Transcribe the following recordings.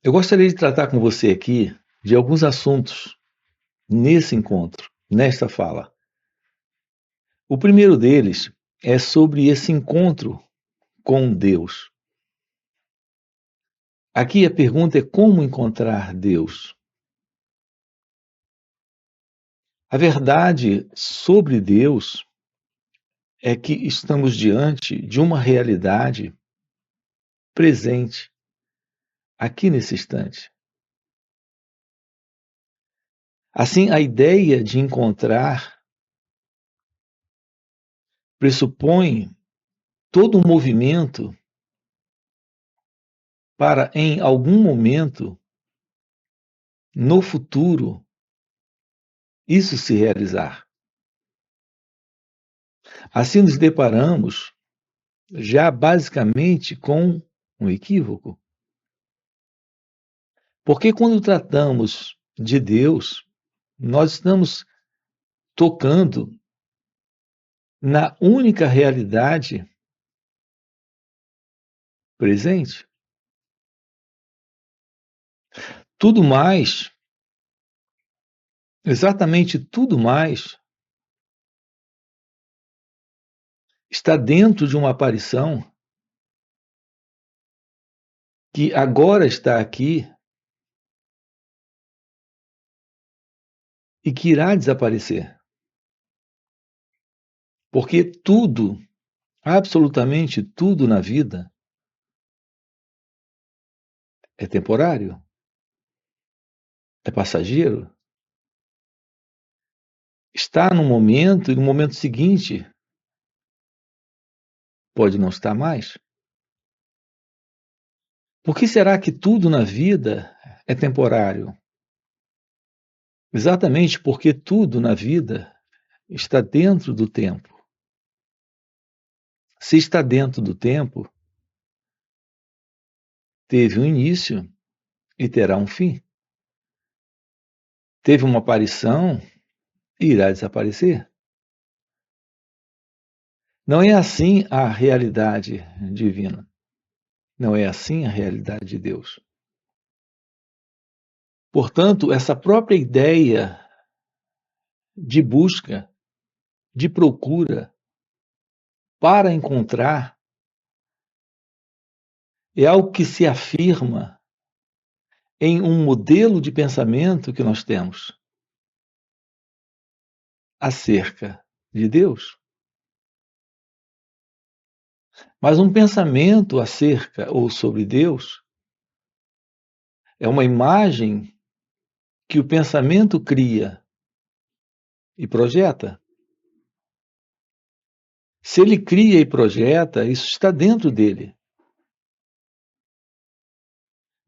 Eu gostaria de tratar com você aqui de alguns assuntos nesse encontro, nesta fala. O primeiro deles é sobre esse encontro com Deus. Aqui a pergunta é como encontrar Deus. A verdade sobre Deus é que estamos diante de uma realidade presente, aqui nesse instante. Assim, a ideia de encontrar pressupõe todo um movimento para, em algum momento, no futuro, isso se realizar. Assim nos deparamos já basicamente com um equívoco. Porque quando tratamos de Deus, nós estamos tocando na única realidade presente. Tudo mais, exatamente tudo mais, está dentro de uma aparição que agora está aqui e que irá desaparecer. Porque tudo, absolutamente tudo na vida, é temporário, é passageiro, está no momento e no momento seguinte pode não estar mais. Por que será que tudo na vida é temporário? Exatamente porque tudo na vida está dentro do tempo. Se está dentro do tempo, teve um início e terá um fim. Teve uma aparição e irá desaparecer. Não é assim a realidade divina. Não é assim a realidade de Deus. Portanto, essa própria ideia de busca, de procura para encontrar, é algo que se afirma em um modelo de pensamento que nós temos acerca de Deus. Mas um pensamento acerca ou sobre Deus é uma imagem que o pensamento cria e projeta. Se ele cria e projeta, isso está dentro dele.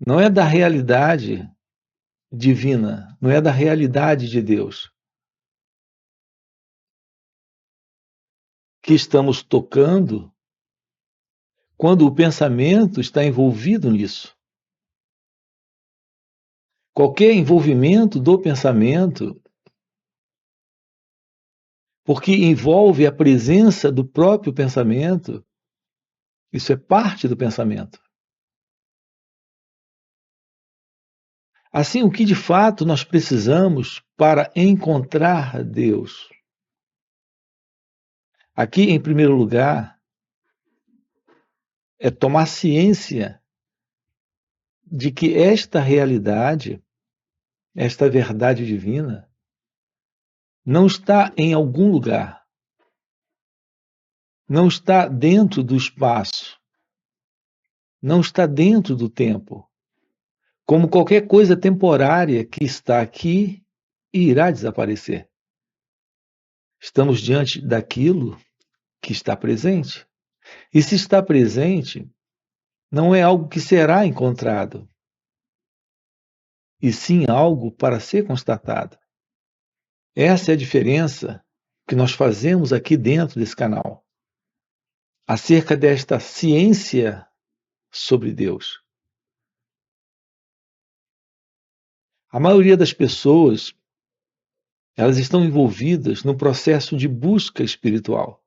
Não é da realidade divina, não é da realidade de Deus que estamos tocando quando o pensamento está envolvido nisso. Qualquer envolvimento do pensamento, porque envolve a presença do próprio pensamento, isso é parte do pensamento. Assim, o que de fato nós precisamos para encontrar Deus? Aqui, em primeiro lugar, é tomar ciência de que esta realidade, esta verdade divina, não está em algum lugar, não está dentro do espaço, não está dentro do tempo, como qualquer coisa temporária que está aqui e irá desaparecer. Estamos diante daquilo que está presente. E se está presente, não é algo que será encontrado, e sim algo para ser constatado. Essa é a diferença que nós fazemos aqui dentro desse canal, acerca desta ciência sobre Deus. A maioria das pessoas, elas estão envolvidas no processo de busca espiritual.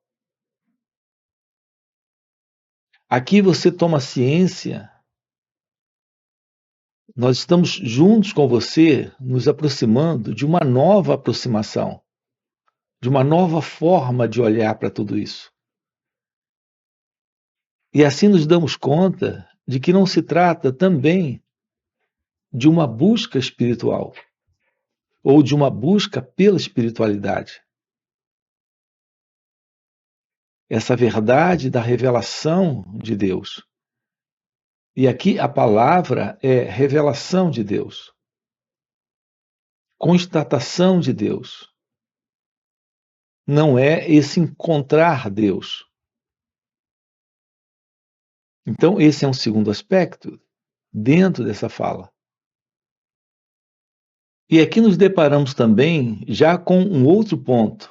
Aqui você toma ciência Nós estamos juntos com você, nos aproximando de uma nova aproximação, de uma nova forma de olhar para tudo isso. E assim nos damos conta de que não se trata também de uma busca espiritual ou de uma busca pela espiritualidade. Essa verdade da revelação de Deus. E aqui a palavra é revelação de Deus, constatação de Deus. Não é esse encontrar Deus. Então, esse é um segundo aspecto dentro dessa fala. E aqui nos deparamos também já com um outro ponto.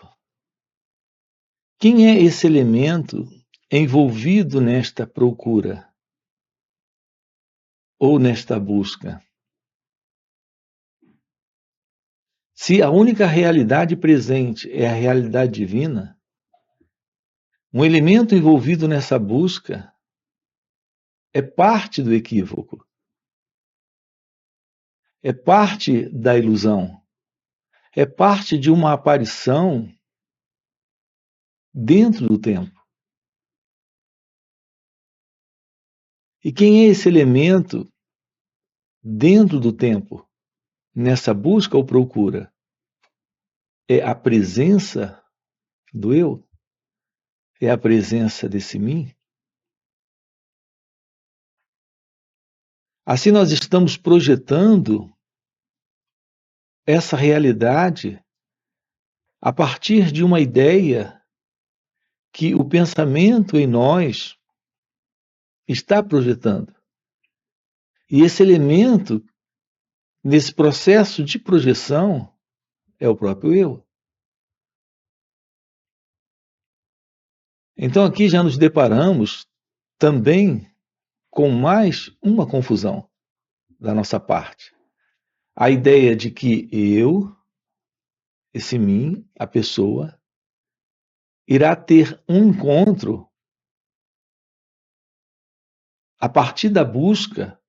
Quem é esse elemento envolvido nesta procura ou nesta busca? Se a única realidade presente é a realidade divina, um elemento envolvido nessa busca é parte do equívoco, é parte da ilusão, é parte de uma aparição dentro do tempo. E quem é esse elemento dentro do tempo, nessa busca ou procura? É a presença do eu? É a presença desse mim? Assim nós estamos projetando essa realidade a partir de uma ideia que o pensamento em nós está projetando. E esse elemento, nesse processo de projeção, é o próprio eu. Então aqui já nos deparamos também com mais uma confusão da nossa parte. A ideia de que eu, esse mim, a pessoa, irá ter um encontro a partir da busca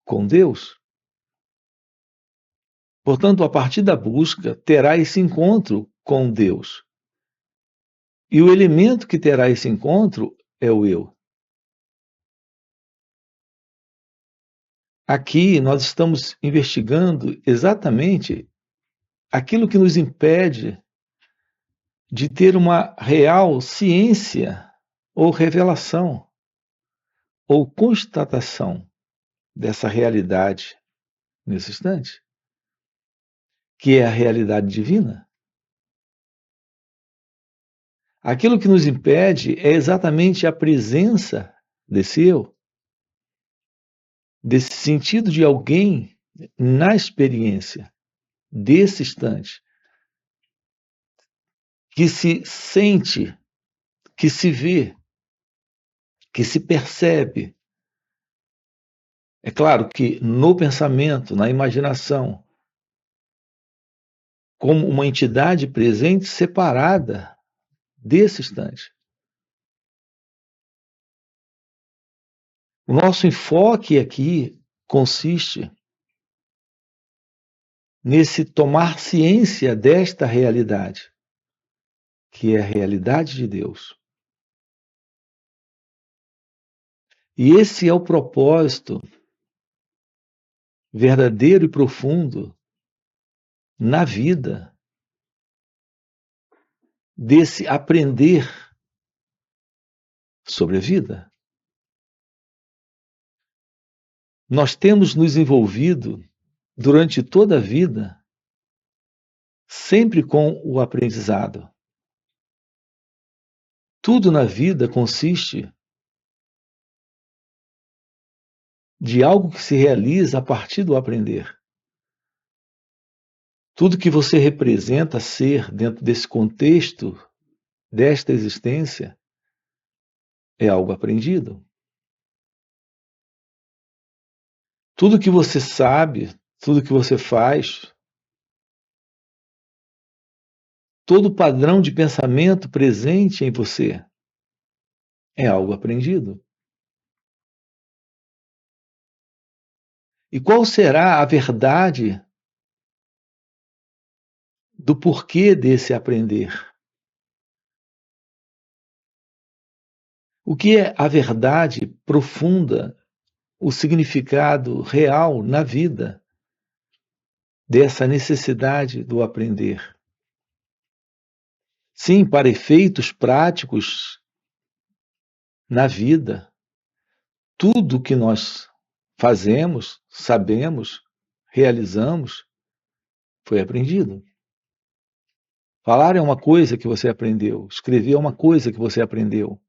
com Deus. Portanto, a partir da busca, terá esse encontro com Deus. E o elemento que terá esse encontro é o eu. Aqui nós estamos investigando exatamente aquilo que nos impede de ter uma real ciência ou revelação ou constatação dessa realidade nesse instante, que é a realidade divina. Aquilo que nos impede é exatamente a presença desse eu, desse sentido de alguém na experiência desse instante, que se sente, que se vê, que se percebe. É claro que no pensamento, na imaginação, como uma entidade presente separada desse instante. O nosso enfoque aqui consiste nesse tomar ciência desta realidade, que é a realidade de Deus. E esse é o propósito verdadeiro e profundo na vida desse aprender sobre a vida. Nós temos nos envolvido durante toda a vida sempre com o aprendizado. Tudo na vida consiste de algo que se realiza a partir do aprender. Tudo que você representa ser dentro desse contexto, desta existência, é algo aprendido. Tudo que você sabe, tudo que você faz, todo padrão de pensamento presente em você é algo aprendido. E qual será a verdade do porquê desse aprender? O que é a verdade profunda, o significado real na vida dessa necessidade do aprender? Sim, para efeitos práticos na vida, tudo que nós fazemos, sabemos, realizamos, foi aprendido. Falar é uma coisa que você aprendeu, escrever é uma coisa que você aprendeu.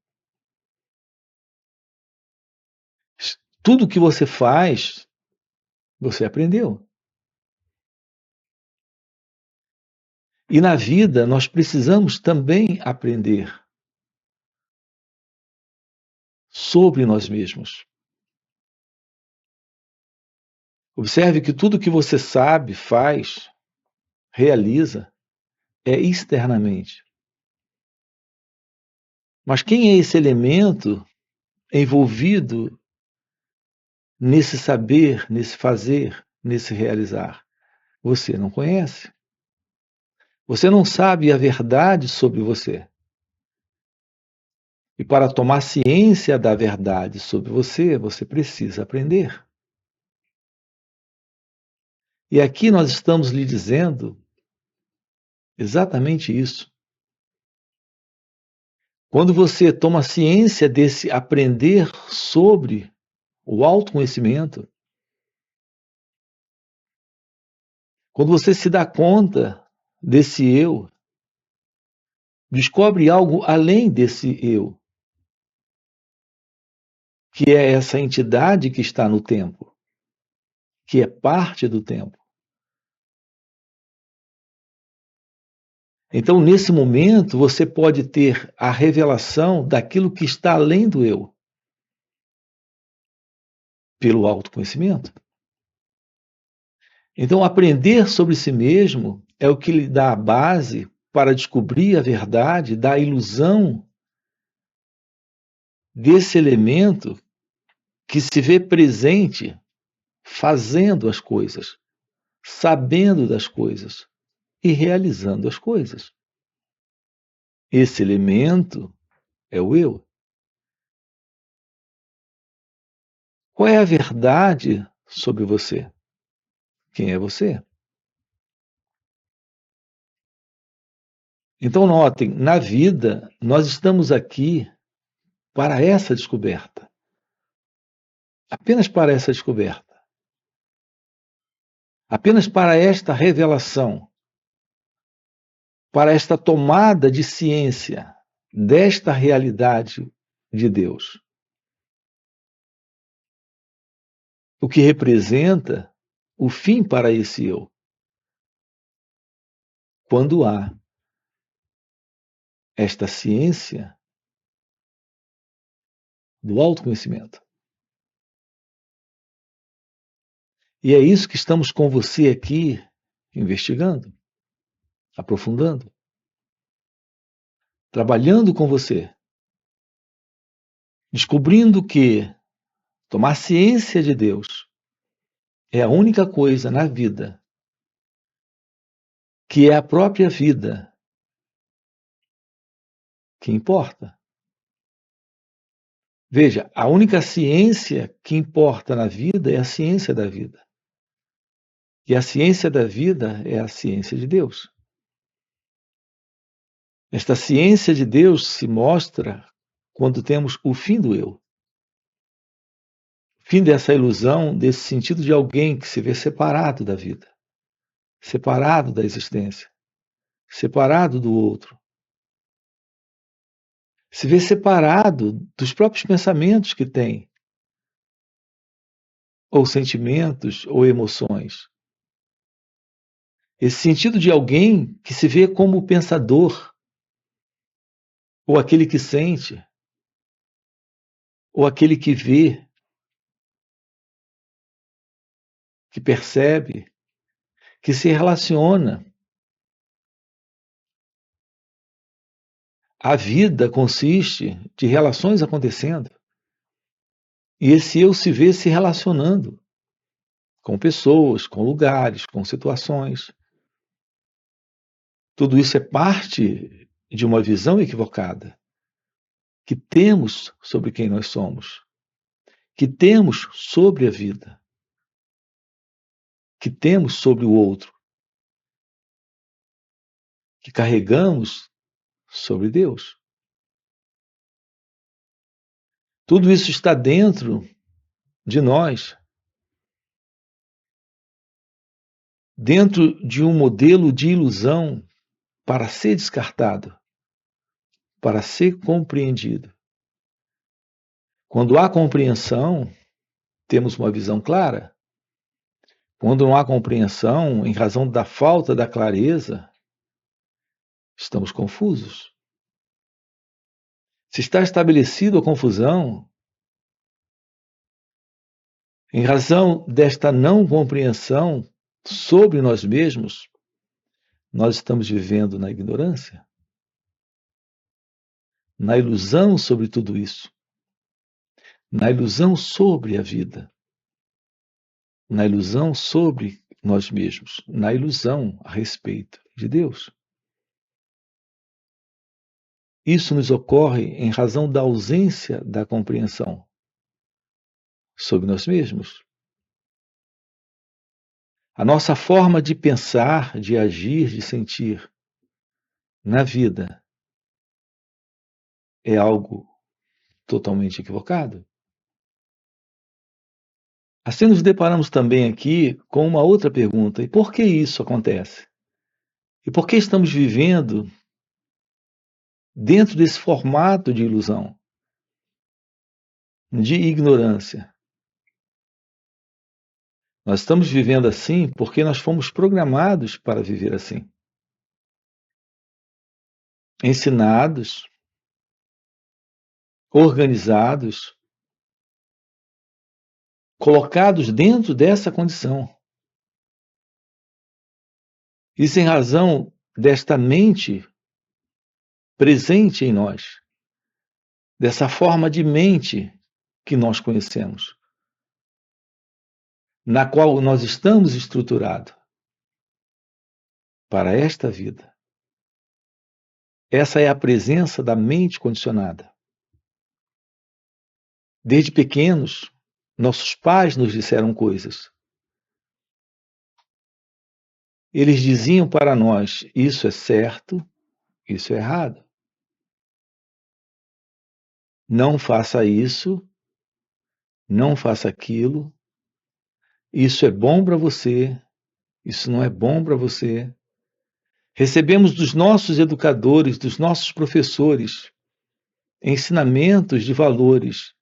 Tudo que você faz, você aprendeu. E na vida nós precisamos também aprender sobre nós mesmos. Observe que tudo que você sabe, faz, realiza, é externamente. Mas quem é esse elemento envolvido nesse saber, nesse fazer, nesse realizar? Você não conhece. Você não sabe a verdade sobre você. E para tomar ciência da verdade sobre você, você precisa aprender. E aqui nós estamos lhe dizendo exatamente isso. Quando você toma ciência desse aprender sobre o autoconhecimento, quando você se dá conta desse eu, descobre algo além desse eu, que é essa entidade que está no tempo, que é parte do tempo. Então, nesse momento, você pode ter a revelação daquilo que está além do eu, pelo autoconhecimento. Então, aprender sobre si mesmo é o que lhe dá a base para descobrir a verdade da ilusão desse elemento que se vê presente fazendo as coisas, sabendo das coisas e realizando as coisas. Esse elemento é o eu. Qual é a verdade sobre você? Quem é você? Então, notem, na vida, nós estamos aqui para essa descoberta. Apenas para essa descoberta. Apenas para esta revelação. Para esta tomada de ciência desta realidade de Deus. O que representa o fim para esse eu. Quando há esta ciência do autoconhecimento. E é isso que estamos com você aqui investigando, aprofundando, trabalhando com você, descobrindo que tomar ciência de Deus é a única coisa na vida que é a própria vida que importa. Veja, a única ciência que importa na vida é a ciência da vida. E a ciência da vida é a ciência de Deus. Esta ciência de Deus se mostra quando temos o fim do eu. O fim dessa ilusão, desse sentido de alguém que se vê separado da vida, separado da existência, separado do outro. Se vê separado dos próprios pensamentos que tem, ou sentimentos, ou emoções. Esse sentido de alguém que se vê como pensador, ou aquele que sente, ou aquele que vê, que percebe, que se relaciona. A vida consiste de relações acontecendo. E esse eu se vê se relacionando. com pessoas, com lugares, com situações. Tudo isso é parte de uma visão equivocada que temos sobre quem nós somos, que temos sobre a vida, que temos sobre o outro, que carregamos sobre Deus. Tudo isso está dentro de nós, dentro de um modelo de ilusão para ser descartado, para ser compreendido. Quando há compreensão, temos uma visão clara. Quando não há compreensão, em razão da falta da clareza, estamos confusos. Se está estabelecido a confusão, em razão desta não compreensão sobre nós mesmos, nós estamos vivendo na ignorância, na ilusão sobre tudo isso, na ilusão sobre a vida, na ilusão sobre nós mesmos, na ilusão a respeito de Deus. Isso nos ocorre em razão da ausência da compreensão sobre nós mesmos. A nossa forma de pensar, de agir, de sentir na vida é algo totalmente equivocado. Assim nos deparamos também aqui com uma outra pergunta: e por que isso acontece? E por que estamos vivendo dentro desse formato de ilusão, de ignorância? Nós estamos vivendo assim porque nós fomos programados para viver assim. Ensinados, organizados, colocados dentro dessa condição. Isso em razão desta mente presente em nós, dessa forma de mente que nós conhecemos, na qual nós estamos estruturados para esta vida. Essa é a presença da mente condicionada. Desde pequenos, nossos pais nos disseram coisas. Eles diziam para nós: isso é certo, isso é errado. Não faça isso, não faça aquilo. Isso é bom para você, isso não é bom para você. Recebemos dos nossos educadores, dos nossos professores, ensinamentos de valores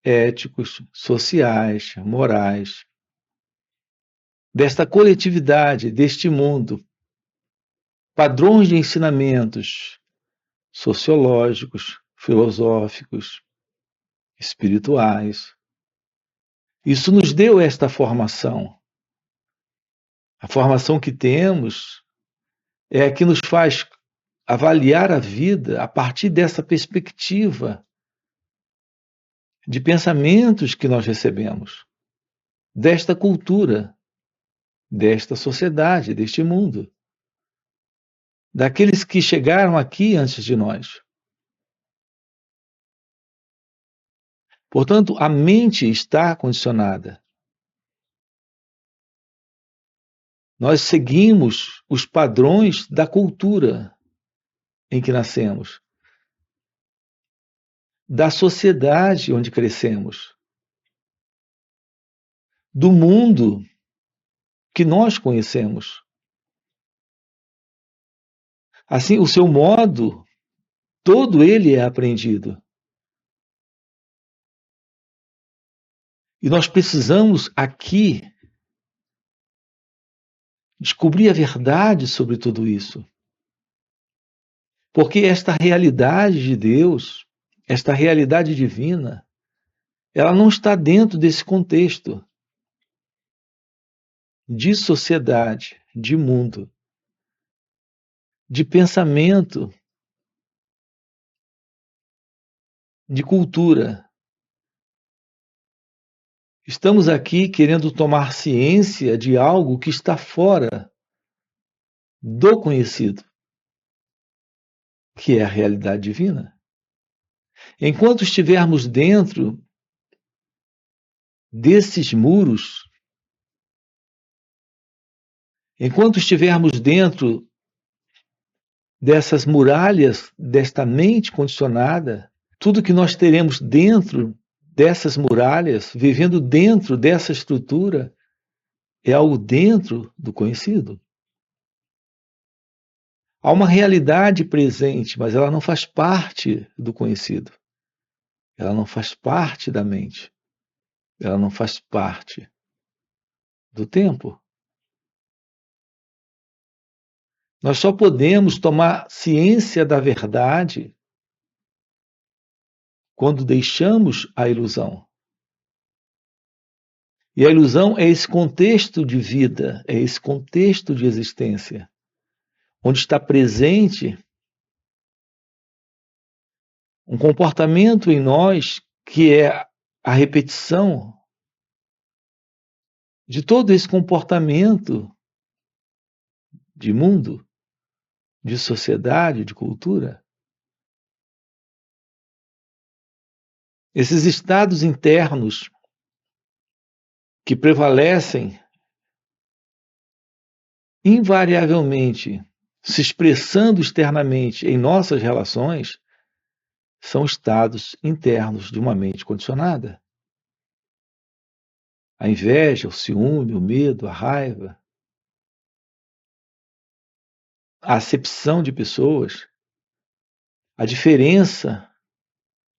éticos, sociais, morais, desta coletividade, deste mundo, padrões de ensinamentos sociológicos, filosóficos, espirituais. Isso nos deu esta formação. A formação que temos é a que nos faz avaliar a vida a partir dessa perspectiva de pensamentos que nós recebemos, desta cultura, desta sociedade, deste mundo, daqueles que chegaram aqui antes de nós. Portanto, a mente está condicionada. Nós seguimos os padrões da cultura em que nascemos, da sociedade onde crescemos, do mundo que nós conhecemos. Assim, o seu modo, todo ele é aprendido. E nós precisamos aqui descobrir a verdade sobre tudo isso. Porque esta realidade de Deus, esta realidade divina, ela não está dentro desse contexto de sociedade, de mundo, de pensamento, de cultura. Estamos aqui querendo tomar ciência de algo que está fora do conhecido, que é a realidade divina. Enquanto estivermos dentro desses muros, enquanto estivermos dentro dessas muralhas, desta mente condicionada, tudo que nós teremos dentro dessas muralhas, vivendo dentro dessa estrutura, é algo dentro do conhecido. Há uma realidade presente, mas ela não faz parte do conhecido. Ela não faz parte da mente. Ela não faz parte do tempo. Nós só podemos tomar ciência da verdade quando deixamos a ilusão. E a ilusão é esse contexto de vida, é esse contexto de existência, onde está presente um comportamento em nós que é a repetição de todo esse comportamento de mundo, de sociedade, de cultura. Esses estados internos que prevalecem invariavelmente, se expressando externamente em nossas relações, são estados internos de uma mente condicionada. A inveja, o ciúme, o medo, a raiva, a acepção de pessoas, a diferença,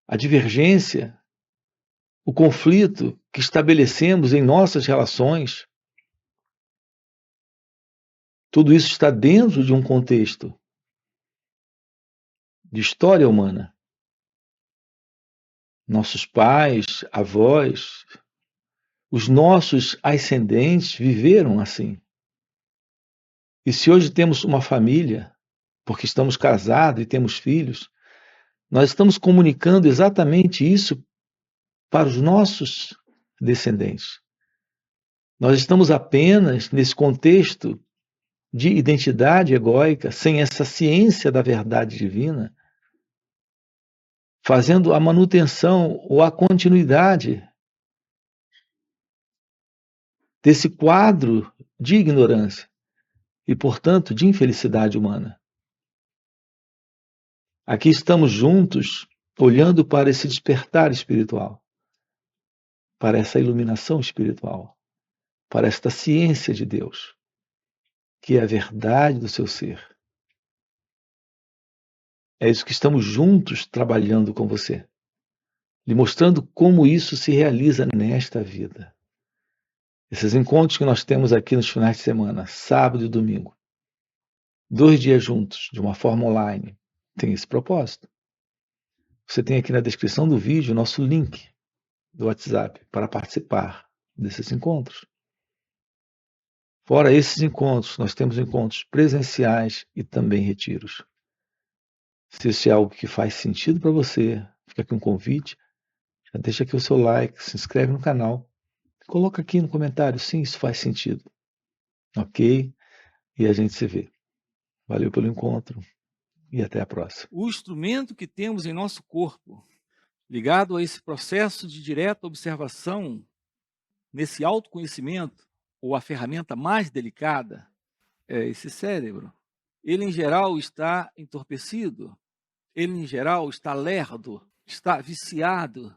a divergência, o conflito que estabelecemos em nossas relações, tudo isso está dentro de um contexto de história humana. Nossos pais, avós, os nossos ascendentes viveram assim. E se hoje temos uma família, porque estamos casados e temos filhos, nós estamos comunicando exatamente isso para os nossos descendentes. Nós estamos apenas nesse contexto de identidade egóica, sem essa ciência da verdade divina, fazendo a manutenção ou a continuidade desse quadro de ignorância e, portanto, de infelicidade humana. Aqui estamos juntos, olhando para esse despertar espiritual, para essa iluminação espiritual, para esta ciência de Deus, que é a verdade do seu ser. É isso que estamos juntos trabalhando com você, lhe mostrando como isso se realiza nesta vida. Esses encontros que nós temos aqui nos finais de semana, sábado e domingo, 2 dias juntos, de uma forma online, tem esse propósito. Você tem aqui na descrição do vídeo o nosso link do WhatsApp para participar desses encontros. Fora esses encontros, nós temos encontros presenciais e também retiros. Se isso é algo que faz sentido para você, fica aqui um convite, já deixa aqui o seu like, se inscreve no canal, coloca aqui no comentário, sim, isso faz sentido. Ok? E a gente se vê. Valeu pelo encontro e até a próxima. O instrumento que temos em nosso corpo, ligado a esse processo de direta observação, nesse autoconhecimento, ou a ferramenta mais delicada, é esse cérebro. Ele, em geral, está entorpecido, ele, em geral, está lerdo, está viciado,